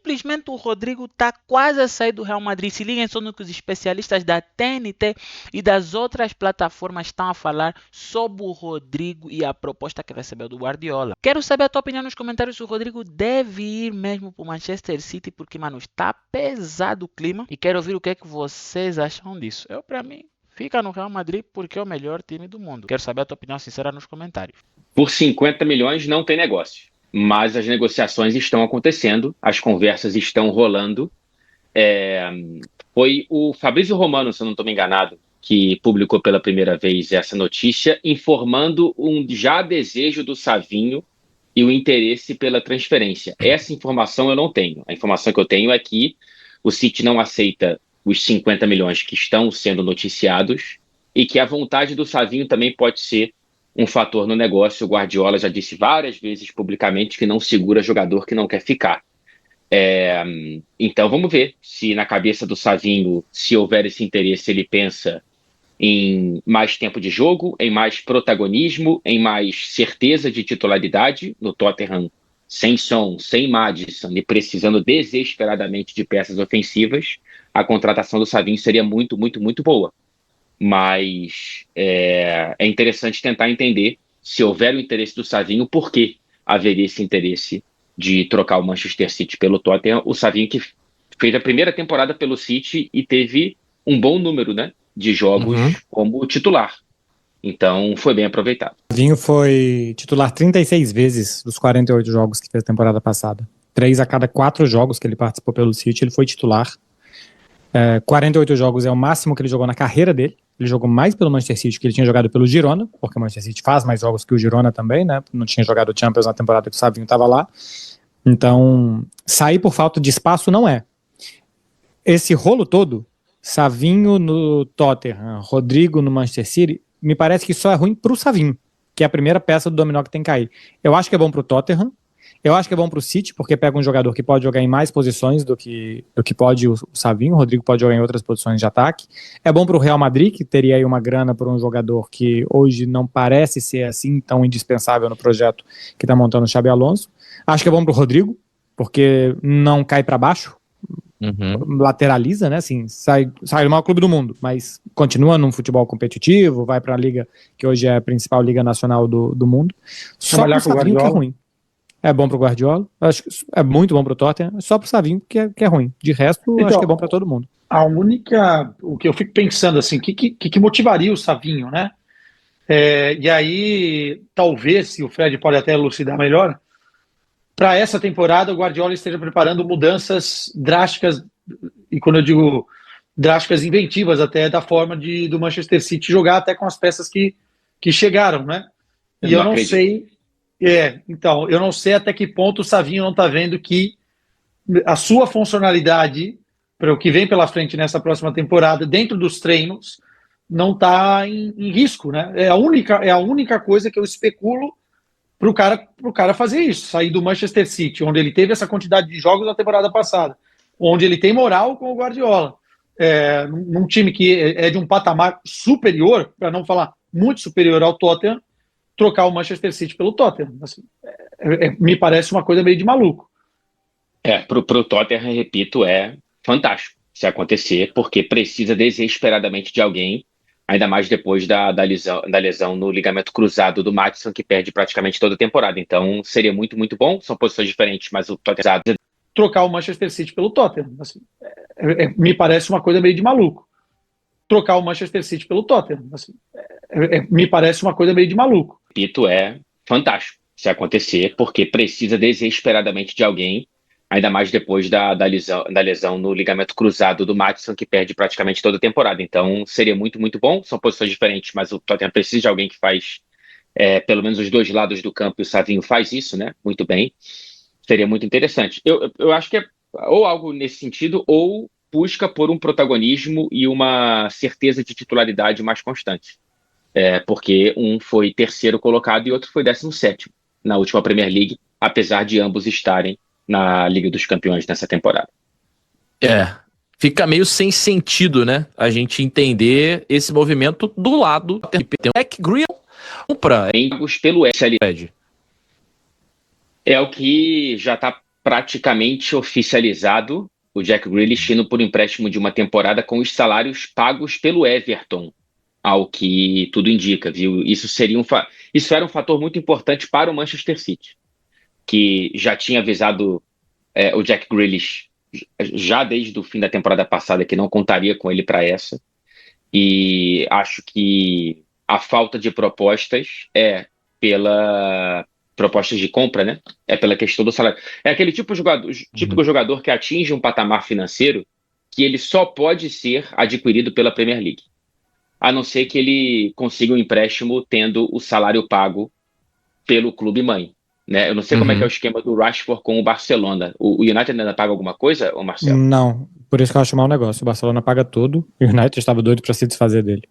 simplesmente o Rodrigo está quase a sair do Real Madrid. Se liguem só no que os especialistas da TNT e das outras plataformas estão a falar sobre o Rodrigo e a proposta que recebeu do Guardiola. Quero saber a tua opinião nos comentários se o Rodrigo deve ir mesmo para o Manchester City, porque, mano, está pesado o clima e quero ouvir o que é que vocês acham disso. Eu, para mim, fica no Real Madrid porque é o melhor time do mundo. Quero saber a tua opinião sincera nos comentários. Por 50 milhões não tem negócio, mas as negociações estão acontecendo, as conversas estão rolando. Foi o Fabrício Romano, se eu não estou me enganado, que publicou pela primeira vez essa notícia, informando um já desejo do Savinho e o interesse pela transferência. Essa informação eu não tenho. A informação que eu tenho é que o City não aceita os 50 milhões que estão sendo noticiados e que a vontade do Savinho também pode ser um fator no negócio. O Guardiola já disse várias vezes publicamente que não segura jogador que não quer ficar. Então vamos ver se na cabeça do Savinho, se houver esse interesse, ele pensa em mais tempo de jogo, em mais protagonismo, em mais certeza de titularidade no Tottenham, sem Son, sem Maddison e precisando desesperadamente de peças ofensivas. A contratação do Savinho seria muito, muito, muito boa. Mas é interessante tentar entender, se houver o interesse do Savinho, por que haveria esse interesse de trocar o Manchester City pelo Tottenham. O Savinho que fez a primeira temporada pelo City e teve um bom número, né, de jogos como titular. Então foi bem aproveitado. O Savinho foi titular 36 vezes dos 48 jogos que fez a temporada passada. 3 a cada 4 jogos que ele participou pelo City, ele foi titular. 48 jogos é o máximo que ele jogou na carreira dele. Ele jogou mais pelo Manchester City que ele tinha jogado pelo Girona, porque o Manchester City faz mais jogos que o Girona também, né? Não tinha jogado o Champions na temporada que o Savinho estava lá. Então, sair por falta de espaço não é. Esse rolo todo, Savinho no Tottenham, Rodrigo no Manchester City, me parece que só é ruim pro Savinho, que é a primeira peça do dominó que tem que cair. Eu acho que é bom pro Tottenham, eu acho que é bom pro City, porque pega um jogador que pode jogar em mais posições do que pode o Savinho. O Rodrigo pode jogar em outras posições de ataque. É bom pro Real Madrid, que teria aí uma grana por um jogador que hoje não parece ser assim tão indispensável no projeto que tá montando o Xabi Alonso. Acho que é bom pro Rodrigo, porque não cai para baixo, lateraliza, né? Assim, sai do maior clube do mundo, mas continua num futebol competitivo, vai para a liga que hoje é a principal liga nacional do mundo. Só pro Savinho que é ruim. É bom pro Guardiola, acho que é muito bom pro Tottenham, só pro Savinho que é ruim. De resto, então, acho que é bom para todo mundo. O que eu fico pensando assim, que motivaria o Savinho, né? E aí, talvez, se o Fred pode até elucidar melhor, para essa temporada o Guardiola esteja preparando mudanças drásticas, e quando eu digo drásticas, inventivas até, da forma do Manchester City jogar até com as peças que chegaram, né? E eu não sei... então, eu não sei até que ponto o Savinho não está vendo que a sua funcionalidade para o que vem pela frente nessa próxima temporada, dentro dos treinos, não está em risco, né? É a única coisa que eu especulo para o cara fazer isso, sair do Manchester City, onde ele teve essa quantidade de jogos na temporada passada, onde ele tem moral com o Guardiola, num time que é de um patamar superior, para não falar muito superior ao Tottenham, trocar o Manchester City pelo Tottenham. Assim, me parece uma coisa meio de maluco. Pro Tottenham, repito, é fantástico se acontecer, porque precisa desesperadamente de alguém, ainda mais depois da lesão no ligamento cruzado do Maddison, que perde praticamente toda a temporada. Então seria muito, muito bom. São posições diferentes, mas o Tottenham... Trocar o Manchester City pelo Tottenham. Assim, me parece uma coisa meio de maluco. Trocar o Manchester City pelo Tottenham. Assim, me parece uma coisa meio de maluco. Repito, é fantástico se acontecer, porque precisa desesperadamente de alguém, ainda mais depois da lesão no ligamento cruzado do Maddison, que perde praticamente toda a temporada. Então seria muito, muito bom. São posições diferentes, mas o Tottenham precisa de alguém que faz pelo menos os dois lados do campo, e o Savinho faz isso, né? Muito bem. Seria muito interessante. Eu acho que é ou algo nesse sentido, ou busca por um protagonismo e uma certeza de titularidade mais constante. Porque um foi terceiro colocado e outro foi 17º na última Premier League, apesar de ambos estarem na Liga dos Campeões nessa temporada. Fica meio sem sentido, né? A gente entender esse movimento do lado. Tem o Jack Grealish compra pelo SLED. É o que já está praticamente oficializado o Jack Grealish indo por empréstimo de uma temporada com os salários pagos pelo Everton, ao que tudo indica, viu? Isso era um fator muito importante para o Manchester City, que já tinha avisado o Jack Grealish já desde o fim da temporada passada que não contaria com ele para essa. E acho que a falta de propostas é pela propostas de compra, né? É pela questão do salário. É aquele típico jogador que atinge um patamar financeiro que ele só pode ser adquirido pela Premier League, a não ser que ele consiga um empréstimo tendo o salário pago pelo clube mãe, né? Eu não sei como é que é o esquema do Rashford com o Barcelona. O United ainda paga alguma coisa, ô Marcelo? Não, por isso que eu acho mau negócio. O Barcelona paga tudo e o United estava doido para se desfazer dele.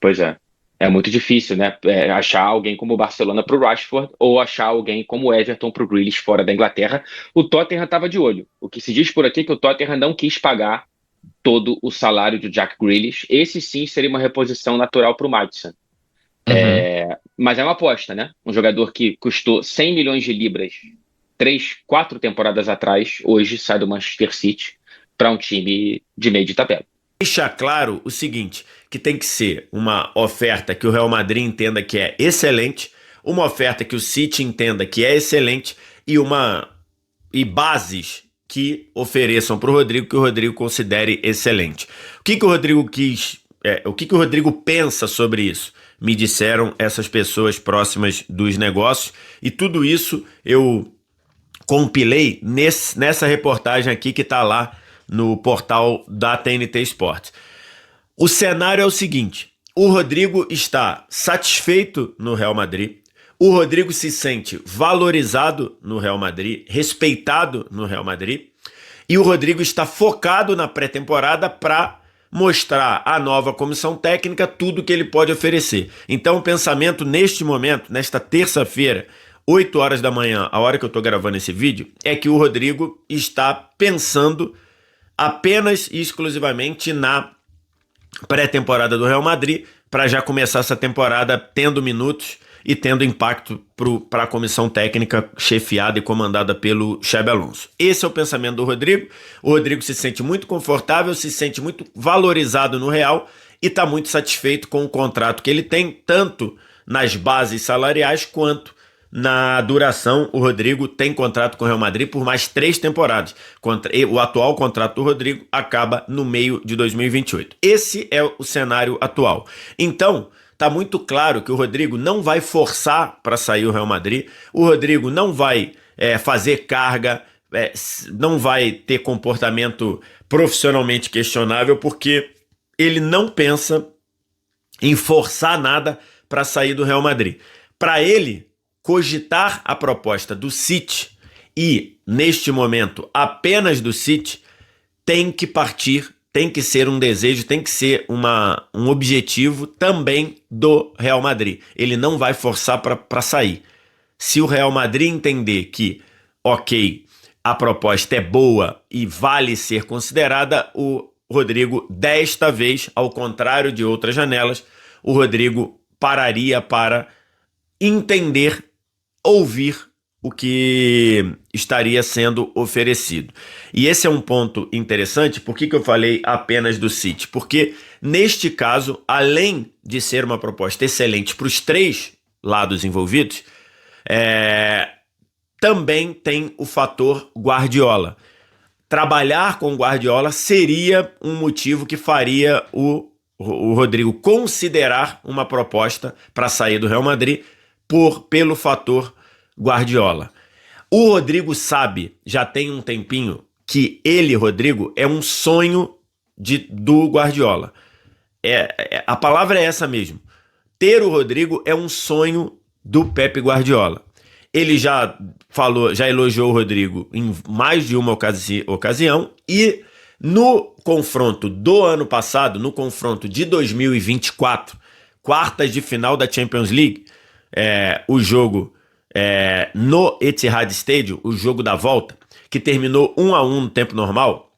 Pois é. É muito difícil, né? Achar alguém como o Barcelona para o Rashford ou achar alguém como o Everton para o Grealish fora da Inglaterra. O Tottenham estava de olho. O que se diz por aqui é que o Tottenham não quis pagar todo o salário de Jack Grealish. Esse sim seria uma reposição natural para o Maddison. Mas é uma aposta, né? Um jogador que custou 100 milhões de libras 4 temporadas atrás, hoje sai do Manchester City para um time de meio de tabela. Deixar claro o seguinte, que tem que ser uma oferta que o Real Madrid entenda que é excelente, uma oferta que o City entenda que é excelente e bases que ofereçam para o Rodrigo que o Rodrigo considere excelente. O que o Rodrigo o que o Rodrigo pensa sobre isso? Me disseram essas pessoas próximas dos negócios e tudo isso eu compilei nessa reportagem aqui que está lá no portal da TNT Sports. O cenário é o seguinte, o Rodrigo está satisfeito no Real Madrid, o Rodrigo se sente valorizado no Real Madrid, respeitado no Real Madrid, e o Rodrigo está focado na pré-temporada para mostrar à nova comissão técnica tudo que ele pode oferecer. Então o pensamento neste momento, nesta terça-feira, 8 horas da manhã, a hora que eu estou gravando esse vídeo, é que o Rodrigo está pensando apenas e exclusivamente na pré-temporada do Real Madrid, para já começar essa temporada tendo minutos e tendo impacto para a comissão técnica chefiada e comandada pelo Xabi Alonso. Esse é o pensamento do Rodrigo. O Rodrigo se sente muito confortável, se sente muito valorizado no Real e está muito satisfeito com o contrato que ele tem, tanto nas bases salariais quanto na duração. O Rodrigo tem contrato com o Real Madrid por mais 3 temporadas. O atual contrato do Rodrigo acaba no meio de 2028. Esse é o cenário atual. Então, tá muito claro que o Rodrigo não vai forçar para sair o Real Madrid. O Rodrigo não vai fazer carga, não vai ter comportamento profissionalmente questionável, porque ele não pensa em forçar nada para sair do Real Madrid. Para ele, cogitar a proposta do City e, neste momento, apenas do City, tem que partir, tem que ser um desejo, tem que ser um objetivo também do Real Madrid. Ele não vai forçar para sair. Se o Real Madrid entender que, ok, a proposta é boa e vale ser considerada, o Rodrigo, desta vez, ao contrário de outras janelas, o Rodrigo pararia para entender, ouvir o que estaria sendo oferecido. E esse é um ponto interessante. Por que eu falei apenas do City? Porque, neste caso, além de ser uma proposta excelente para os 3 lados envolvidos, também tem o fator Guardiola. Trabalhar com Guardiola seria um motivo que faria o Rodrigo considerar uma proposta para sair do Real Madrid pelo fator Guardiola. O Rodrigo sabe, já tem um tempinho, que ele, Rodrigo, é um sonho do Guardiola. A palavra é essa mesmo. Ter o Rodrigo é um sonho do Pep Guardiola. Ele já elogiou o Rodrigo em mais de uma ocasião e no confronto do ano passado, no confronto de 2024, quartas de final da Champions League, o jogo no Etihad Stadium, o jogo da volta, que terminou 1-1 no tempo normal,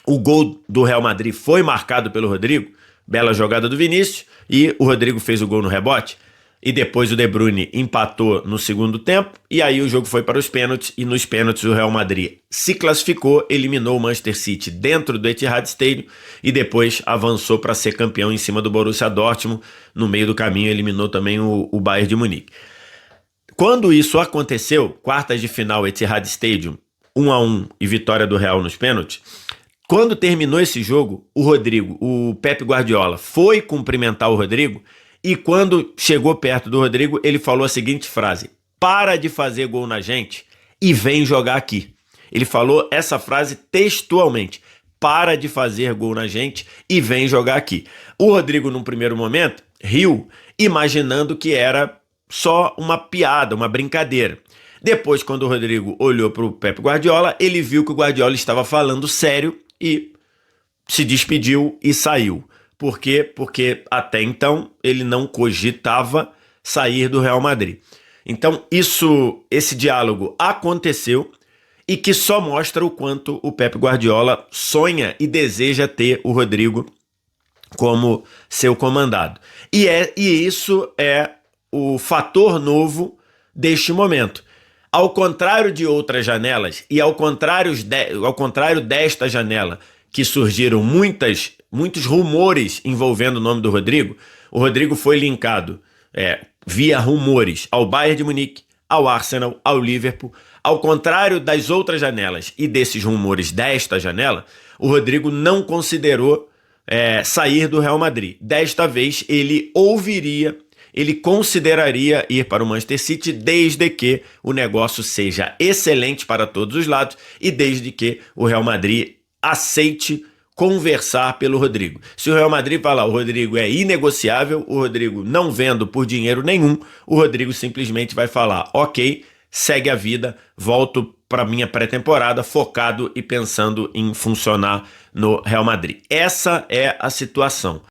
o gol do Real Madrid foi marcado pelo Rodrigo, bela jogada do Vinícius, e o Rodrigo fez o gol no rebote. e depois o De Bruyne empatou no segundo tempo, e aí o jogo foi para os pênaltis, e nos pênaltis o Real Madrid se classificou, eliminou o Manchester City dentro do Etihad Stadium, e depois avançou para ser campeão em cima do Borussia Dortmund. No meio do caminho eliminou também o Bayern de Munique. Quando isso aconteceu, quartas de final Etihad Stadium, 1-1 e vitória do Real nos pênaltis, quando terminou esse jogo, o Pep Guardiola foi cumprimentar o Rodrigo, e quando chegou perto do Rodrigo, ele falou a seguinte frase: para de fazer gol na gente e vem jogar aqui. Ele falou essa frase textualmente: para de fazer gol na gente e vem jogar aqui. O Rodrigo, num primeiro momento, riu, imaginando que era só uma piada, uma brincadeira. Depois, quando o Rodrigo olhou para o Pep Guardiola, ele viu que o Guardiola estava falando sério e se despediu e saiu. Por quê? Porque até então ele não cogitava sair do Real Madrid. Então esse diálogo aconteceu, e que só mostra o quanto o Pep Guardiola sonha e deseja ter o Rodrigo como seu comandado. E isso é o fator novo deste momento. Ao contrário de outras janelas, e ao contrário desta janela, que surgiram muitos rumores envolvendo o nome do Rodrigo, o Rodrigo foi linkado via rumores ao Bayern de Munique, ao Arsenal, ao Liverpool. Ao contrário das outras janelas e desses rumores desta janela, o Rodrigo não considerou sair do Real Madrid. Desta vez ele consideraria ir para o Manchester City, desde que o negócio seja excelente para todos os lados e desde que o Real Madrid aceite conversar pelo Rodrigo. Se o Real Madrid falar o Rodrigo é inegociável, o Rodrigo não vendo por dinheiro nenhum, o Rodrigo simplesmente vai falar: ok, segue a vida, volto para minha pré-temporada focado e pensando em funcionar no Real Madrid. Essa é a situação.